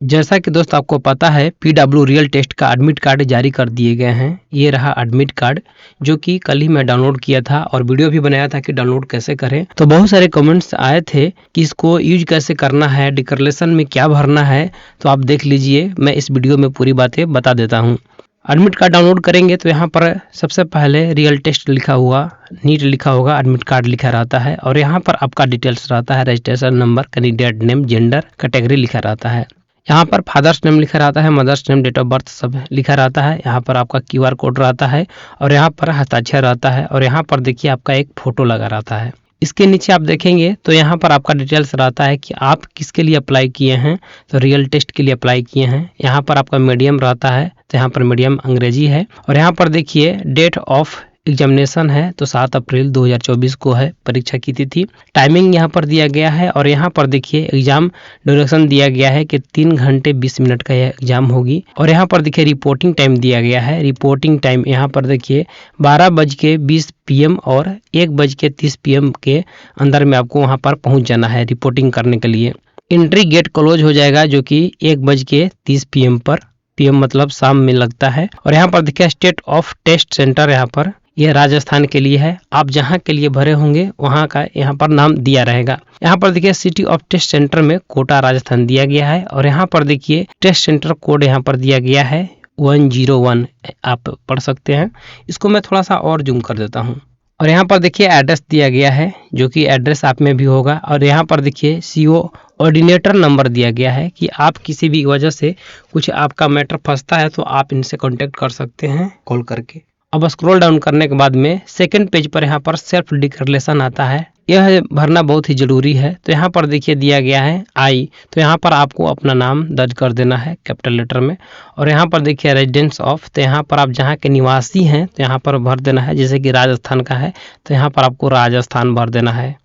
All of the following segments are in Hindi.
जैसा कि दोस्त आपको पता है पीडब्ल्यू रियल टेस्ट का एडमिट कार्ड जारी कर दिए गए हैं। ये रहा एडमिट कार्ड जो कि कल ही मैं डाउनलोड किया था और वीडियो भी बनाया था कि डाउनलोड कैसे करें। तो बहुत सारे कमेंट्स आए थे कि इसको यूज कैसे करना है, डिक्लेरेशन में क्या भरना है। तो आप देख लीजिए, मैं इस वीडियो में पूरी बातें बता देता हूँ। एडमिट कार्ड डाउनलोड करेंगे तो यहाँ पर सबसे पहले रियल टेस्ट लिखा हुआ, नीट लिखा होगा, एडमिट कार्ड लिखा रहता है और यहाँ पर आपका डिटेल्स रहता है, registration number, candidate name, gender, category लिखा रहता है। यहाँ पर फादर्स नेम लिखा रहता है, mother's name, date of birth सब लिखा रहता है। यहाँ पर आपका क्यूआर कोड रहता है और यहाँ पर हस्ताक्षर रहता है और यहाँ पर देखिए आपका एक फोटो लगा रहता है। इसके नीचे आप देखेंगे तो यहाँ पर आपका डिटेल्स रहता है कि आप किसके लिए अप्लाई किए हैं। तो रियल टेस्ट के लिए अप्लाई किए हैं। यहाँ पर आपका मीडियम रहता है, तो यहाँ पर मीडियम अंग्रेजी है और यहाँ पर देखिए डेट ऑफ एग्जामिनेशन है तो 7 अप्रैल 2024 को है परीक्षा की तिथि। टाइमिंग यहाँ पर दिया गया है और यहाँ पर देखिए एग्जाम ड्यूरेशन दिया गया है कि 3 घंटे 20 मिनट का यह एग्जाम होगी और यहाँ पर देखिए रिपोर्टिंग टाइम दिया गया है। रिपोर्टिंग टाइम यहाँ पर देखिए 12:20 PM और 1:30 PM के अंदर में आपको वहाँ पर पहुँच जाना है रिपोर्टिंग करने के लिए। एंट्री गेट क्लोज हो जाएगा जो कि 1:30 PM पर, PM मतलब शाम में लगता है। और यहाँ पर देखिए स्टेट ऑफ टेस्ट सेंटर, यहाँ पर यह राजस्थान के लिए है। आप जहां के लिए भरे होंगे वहां का यहाँ पर नाम दिया रहेगा। यहाँ पर देखिए सिटी ऑफ टेस्ट सेंटर में कोटा राजस्थान दिया गया है और यहाँ पर देखिए टेस्ट सेंटर कोड यहाँ पर दिया गया है 101, आप पढ़ सकते हैं। इसको मैं थोड़ा सा और जूम कर देता हूँ और यहाँ पर देखिए एड्रेस दिया गया है जो कि एड्रेस आप में भी होगा और यहाँ पर देखिए CO ऑर्डिनेटर नंबर दिया गया है कि आप किसी भी वजह से कुछ आपका मैटर फंसता है तो आप इनसे कांटेक्ट कर सकते हैं कॉल करके। अब स्क्रॉल डाउन करने के बाद में सेकंड पेज पर यहाँ पर सेल्फ डिक्लेरेशन आता है। यह भरना बहुत ही जरूरी है। तो यहाँ पर देखिए दिया गया है आई, तो यहाँ पर आपको अपना नाम दर्ज कर देना है कैपिटल लेटर में और यहाँ पर देखिए रेजिडेंस ऑफ, तो यहाँ पर आप जहाँ के निवासी हैं तो यहाँ पर भर देना है। जैसे कि राजस्थान का है तो यहाँ पर आपको राजस्थान भर देना है,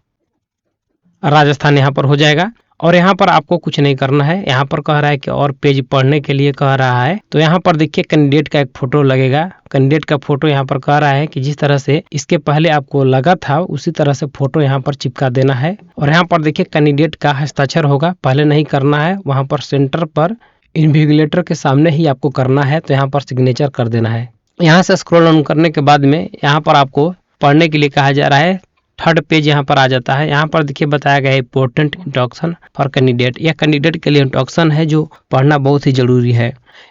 राजस्थान यहाँ पर हो जाएगा। और यहाँ पर आपको कुछ नहीं करना है। यहाँ पर कह रहा है कि और पेज पढ़ने के लिए कह रहा है तो यहाँ पर देखिए कैंडिडेट का एक फोटो लगेगा। कैंडिडेट का फोटो यहाँ पर कह रहा है कि जिस तरह से इसके पहले आपको लगा था उसी तरह से फोटो यहाँ पर चिपका देना है और यहाँ पर देखिए कैंडिडेट का हस्ताक्षर होगा, पहले नहीं करना है, वहाँ पर सेंटर पर इन्विजिलेटर के सामने ही आपको करना है। तो यहाँ पर सिग्नेचर कर देना है। यहाँ से स्क्रॉल डाउन करने के बाद में यहाँ पर आपको पढ़ने के लिए कहा जा रहा है। थर्ड पेज यहाँ पर आ जाता है। यहाँ पर देखिए बताया गया है इंपॉर्टेंट इंट्रोडक्शन फॉर कैंडिडेट। यह कैंडिडेट के लिए इंट्रोडक्शन है जो पढ़ना बहुत ही जरूरी है।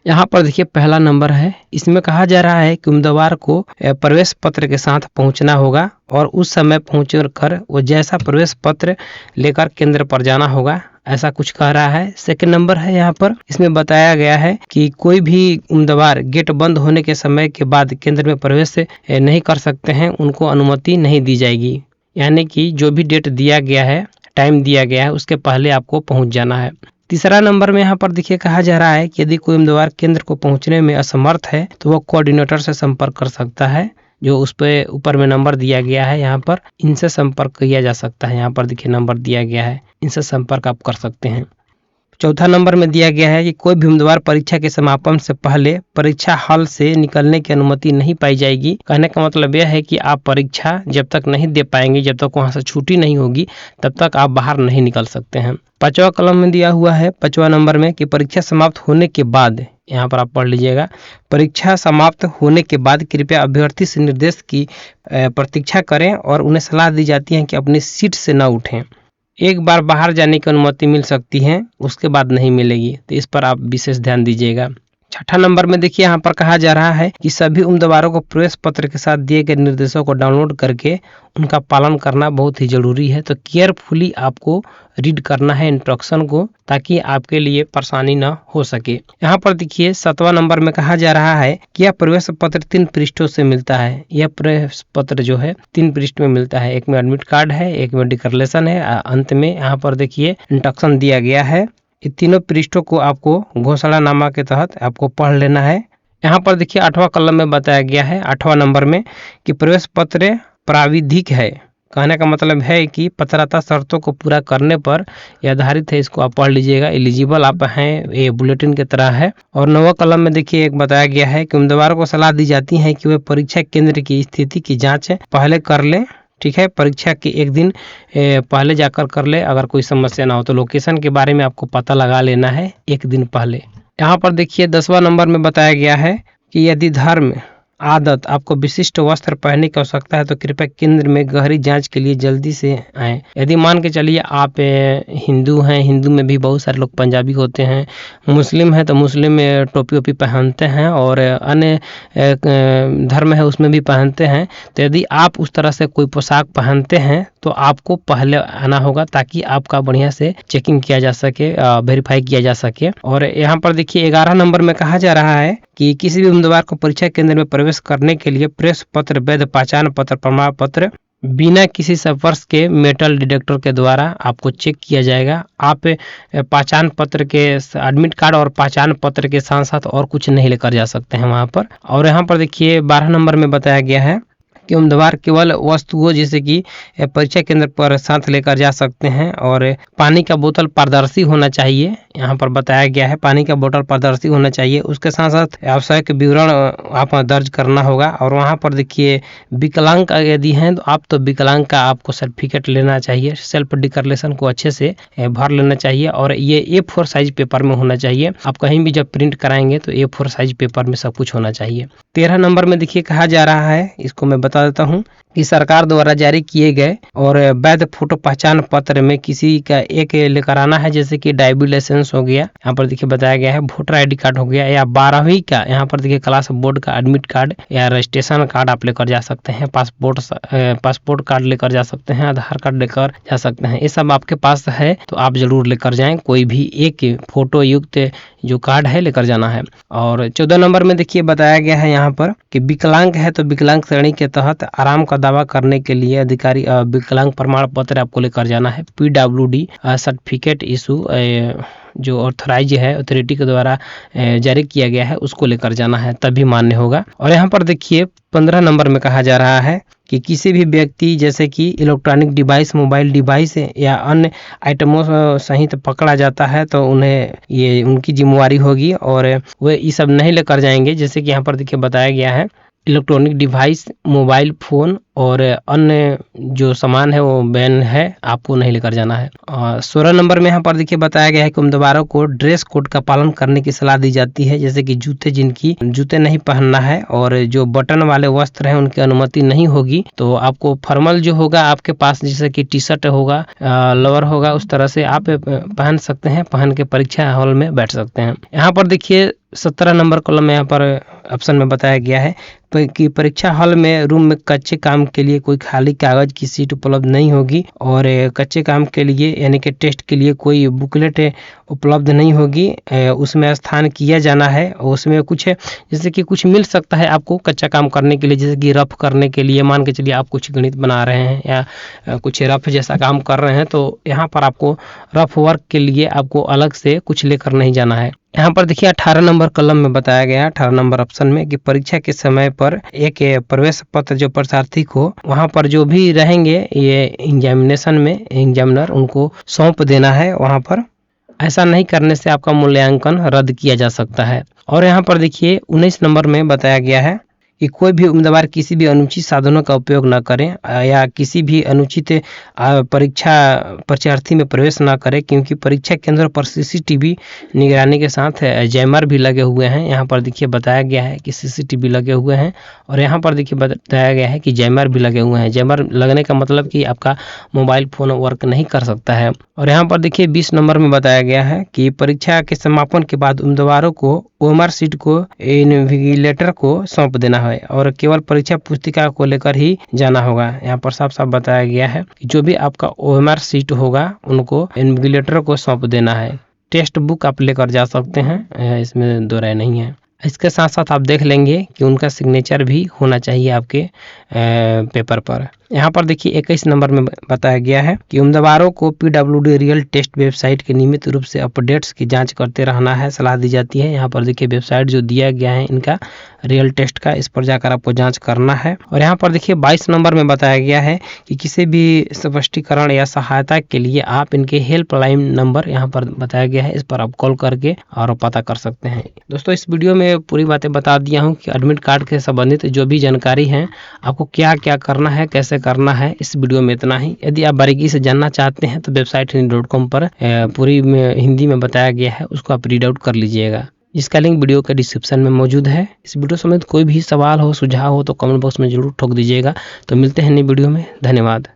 यहाँ पर देखिए पहला नंबर है, इसमें कहा जा रहा है कि उम्मीदवार को प्रवेश पत्र के साथ पहुंचना होगा और उस समय पहुंच कर वो जैसा प्रवेश पत्र लेकर केंद्र पर जाना होगा, ऐसा कुछ कह रहा है। सेकंड नंबर है यहाँ पर, इसमें बताया गया है कि कोई भी उम्मीदवार गेट बंद होने के समय के बाद केंद्र में प्रवेश नहीं कर सकते हैं, उनको अनुमति नहीं दी जाएगी। यानी कि जो भी डेट दिया गया है, टाइम दिया गया है, उसके पहले आपको पहुंच जाना है। तीसरा नंबर में यहाँ पर देखिए कहा जा रहा है कि यदि कोई उम्मीदवार केंद्र को पहुंचने में असमर्थ है तो वह कोऑर्डिनेटर से संपर्क कर सकता है, जो उस पे ऊपर में नंबर दिया गया है। यहाँ पर इनसे संपर्क किया जा सकता है। यहाँ पर देखिए नंबर दिया गया है, इनसे संपर्क आप कर सकते हैं। चौथा नंबर में दिया गया है कि कोई भी उम्मीदवार परीक्षा के समापन से पहले परीक्षा हॉल से निकलने की अनुमति नहीं पाई जाएगी। कहने का मतलब यह है कि आप परीक्षा जब तक नहीं दे पाएंगे, जब तक वहां से छुट्टी नहीं होगी, तब तक आप बाहर नहीं निकल सकते हैं। पांचवा कॉलम में दिया हुआ है 5वां नंबर में कि परीक्षा समाप्त होने के बाद, यहाँ पर आप पढ़ लीजिएगा, परीक्षा समाप्त होने के बाद कृपया अभ्यर्थी से निर्देश की प्रतीक्षा करें और उन्हें सलाह दी जाती है कि अपनी सीट से न उठें। एक बार बाहर जाने की अनुमति मिल सकती है, उसके बाद नहीं मिलेगी, तो इस पर आप विशेष ध्यान दीजिएगा। छठा नंबर में देखिए यहाँ पर कहा जा रहा है कि सभी उम्मीदवारों को प्रवेश पत्र के साथ दिए गए निर्देशों को डाउनलोड करके उनका पालन करना बहुत ही जरूरी है। तो केयरफुली आपको रीड करना है इंस्ट्रक्शन को, ताकि आपके लिए परेशानी न हो सके। यहाँ पर देखिए 7वां नंबर में कहा जा रहा है कि यह प्रवेश पत्र 3 पृष्ठों से मिलता है। यह प्रवेश पत्र जो है 3 पृष्ठ में मिलता है। एक में एडमिट कार्ड है, एक में डिक्लेरेशन है, अंत में यहाँ पर देखिए इंस्ट्रक्शन दिया गया है। ये तीनों पृष्ठों को आपको घोषणानामा के तहत आपको पढ़ लेना है। यहाँ पर देखिए 8वां कॉलम में बताया गया है 8वां नंबर में कि प्रवेश पत्र प्राविधिक है। कहने का मतलब है कि पात्रता शर्तों को पूरा करने पर यह आधारित है। इसको आप पढ़ लीजिएगा, एलिजिबल आप हैं, ये बुलेटिन की तरह है। और 9वां कॉलम में देखिए एक बताया गया है कि उम्मीदवारों को सलाह दी जाती है कि वे परीक्षा केंद्र की स्थिति की जाँच पहले कर लें। ठीक है। परीक्षा के एक दिन पहले जाकर कर ले, अगर कोई समस्या ना हो तो लोकेशन के बारे में आपको पता लगा लेना है एक दिन पहले। यहाँ पर देखिए 10वां नंबर में बताया गया है कि यदि धर्म आदत आपको विशिष्ट वस्त्र पहनने की आवश्यकता है तो कृपया केंद्र में गहरी जांच के लिए जल्दी से आएँ। यदि मान के चलिए आप हिंदू हैं, हिंदू में भी बहुत सारे लोग पंजाबी होते हैं, मुस्लिम हैं तो मुस्लिम में टोपी वोपी पहनते हैं, और अन्य धर्म है उसमें भी पहनते हैं। तो यदि आप उस तरह से कोई पोशाक पहनते हैं तो आपको पहले आना होगा ताकि आपका बढ़िया से चेकिंग किया जा सके, वेरीफाई किया जा सके। और यहाँ पर देखिए 11 नंबर में कहा जा रहा है कि किसी भी उम्मीदवार को परीक्षा केंद्र में प्रवेश करने के लिए प्रेस पत्र, वैध पहचान पत्र, प्रमाण पत्र बिना किसी स्पर्श के मेटल डिटेक्टर के द्वारा आपको चेक किया जाएगा। आप पहचान पत्र के, एडमिट कार्ड और पहचान पत्र के साथ साथ और कुछ नहीं लेकर जा सकते हैं वहां पर। और यहाँ पर देखिए 12 नंबर में बताया गया है कि उम्मीदवार केवल वस्तुओं जैसे कि परीक्षा केंद्र पर साथ लेकर जा सकते हैं, और पानी का बोतल पारदर्शी होना चाहिए। यहाँ पर बताया गया है पानी का बोतल पारदर्शी होना चाहिए। उसके साथ साथ आवश्यक विवरण आप दर्ज करना होगा। और वहाँ पर देखिए विकलांग यदि हैं तो आप तो विकलांग का आपको सर्टिफिकेट लेना चाहिए। सेल्फ डिक्लेरेशन को अच्छे से भर लेना चाहिए, और ये A4 साइज पेपर में होना चाहिए। आप कहीं भी जब प्रिंट कराएंगे तो A4 साइज पेपर में सब कुछ होना चाहिए। 13 नंबर में देखिए कहा जा रहा है, इसको मैं बता देता हूँ कि सरकार द्वारा जारी किए गए और वैध फोटो पहचान पत्र में किसी का एक लेकर आना है, जैसे कि ड्राइविंग लाइसेंस हो गया, यहाँ पर देखिए बताया गया है, वोटर ID कार्ड हो गया, या 12वीं का यहाँ पर देखिए क्लास बोर्ड का एडमिट कार्ड या रजिस्ट्रेशन कार्ड आप लेकर जा सकते हैं। पासपोर्ट कार्ड लेकर जा सकते हैं, आधार कार्ड लेकर जा सकते हैं। ये सब आपके पास है तो आप जरूर लेकर जाएं, कोई भी एक फोटो युक्त जो कार्ड है लेकर जाना है। और 14 नंबर में देखिए बताया गया है यहाँ पर कि विकलांग है तो विकलांग श्रेणी के तहत आराम का दावा करने के लिए अधिकारी विकलांग प्रमाण पत्र आपको लेकर जाना है। PWD सर्टिफिकेट इशू जो ऑथराइज है अथॉरिटी के द्वारा जारी किया गया है उसको लेकर जाना है, तभी मान्य होगा। और यहाँ पर देखिए 15 नंबर में कहा जा रहा है कि किसी भी व्यक्ति जैसे कि इलेक्ट्रॉनिक डिवाइस, मोबाइल डिवाइस या अन्य आइटमों सहित पकड़ा जाता है तो उन्हें ये उनकी जिम्मेवारी होगी, और वे ये सब नहीं लेकर जाएंगे। जैसे कि यहाँ पर देखिए बताया गया है इलेक्ट्रॉनिक डिवाइस, मोबाइल फोन और अन्य जो सामान है वो बैन है, आपको नहीं लेकर जाना है। 16 नंबर में यहाँ पर देखिए बताया गया है कि उम्मीदवारों को ड्रेस कोड का पालन करने की सलाह दी जाती है, जैसे कि जूते नहीं पहनना है, और जो बटन वाले वस्त्र हैं उनकी अनुमति नहीं होगी। तो आपको फॉर्मल जो होगा आपके पास, जैसे कि टी-शर्ट होगा, लोअर होगा, उस तरह से आप पहन सकते हैं, पहन के परीक्षा हॉल में बैठ सकते हैं। यहाँ पर देखिए 17 नंबर कॉलम में यहाँ पर ऑप्शन में बताया गया है कि परीक्षा हॉल में रूम में कच्चे काम के लिए कोई खाली कागज की सीट उपलब्ध नहीं होगी, और कच्चे काम के लिए यानी कि टेस्ट के लिए कोई बुकलेट उपलब्ध नहीं होगी। उसमें स्थान किया जाना है, उसमें कुछ जैसे कि कुछ मिल सकता है आपको कच्चा काम करने के लिए, जैसे कि रफ करने के लिए। मान के चलिए आप कुछ गणित बना रहे हैं या कुछ रफ जैसा काम कर रहे हैं, तो यहाँ पर आपको रफ वर्क के लिए आपको अलग से कुछ लेकर नहीं जाना है। यहाँ पर देखिए 18 नंबर कॉलम में बताया गया है, 18 नंबर ऑप्शन में, कि परीक्षा के समय पर एक प्रवेश पत्र जो परीक्षार्थी को वहाँ पर जो भी रहेंगे ये एग्जामिनेशन में एग्जामिनर उनको सौंप देना है वहाँ पर। ऐसा नहीं करने से आपका मूल्यांकन रद्द किया जा सकता है। और यहाँ पर देखिए 19 नंबर में बताया गया है कि कोई भी उम्मीदवार किसी भी अनुचित साधनों का उपयोग न करें या किसी भी अनुचित परीक्षार्थी में प्रवेश न करें, क्योंकि परीक्षा केंद्र पर CCTV निगरानी के साथ जैमर भी लगे हुए हैं। यहाँ पर देखिए बताया गया है कि CCTV लगे हुए हैं, और यहाँ पर देखिए बताया गया है कि जैमर भी लगे हुए हैं। जैमर लगने का मतलब कि आपका मोबाइल फोन वर्क नहीं कर सकता है। और यहाँ पर देखिए 20 नंबर में बताया गया है कि परीक्षा के समापन के बाद उम्मीदवारों को OMR सीट को इन्विजिलेटर को सौंप देना है, और केवल परीक्षा पुस्तिका को लेकर ही जाना होगा। यहाँ पर साफ साफ बताया गया है कि जो भी आपका OMR सीट होगा उनको इन्विजिलेटर को सौंप देना है। टेक्स्ट बुक आप लेकर जा सकते हैं, इसमें दो राय नहीं है। इसके साथ साथ आप देख लेंगे कि उनका सिग्नेचर भी होना चाहिए आपके पेपर पर। यहाँ पर देखिए 21 नंबर में बताया गया है कि उम्मीदवारों को PWD रियल टेस्ट वेबसाइट के नियमित रूप से अपडेट्स की जांच करते रहना है, सलाह दी जाती है। यहाँ पर देखिए वेबसाइट जो दिया गया है इनका रियल टेस्ट का, इस पर जाकर आपको जांच करना है। और यहाँ पर देखिए 22 नंबर में बताया गया है कि किसी भी स्पष्टीकरण या सहायता के लिए आप इनके हेल्पलाइन नंबर यहाँ पर बताया गया है, इस पर आप कॉल करके और पता कर सकते हैं। दोस्तों इस वीडियो में में पूरी बातें बता दिया हूँ कि एडमिट कार्ड के संबंधित जो भी जानकारी है आपको क्या क्या करना है, कैसे करना है। इस वीडियो में इतना ही। यदि आप बारीकी से जानना चाहते हैं तो वेबसाइट हिंदी.com पर पूरी हिंदी में बताया गया है, उसको आप रीड आउट कर लीजिएगा, जिसका लिंक वीडियो के डिस्क्रिप्शन में मौजूद है। इस वीडियो समेत कोई भी सवाल हो, सुझाव हो तो कमेंट बॉक्स में जरूर ठोक दीजिएगा। तो मिलते हैं नई वीडियो में। धन्यवाद।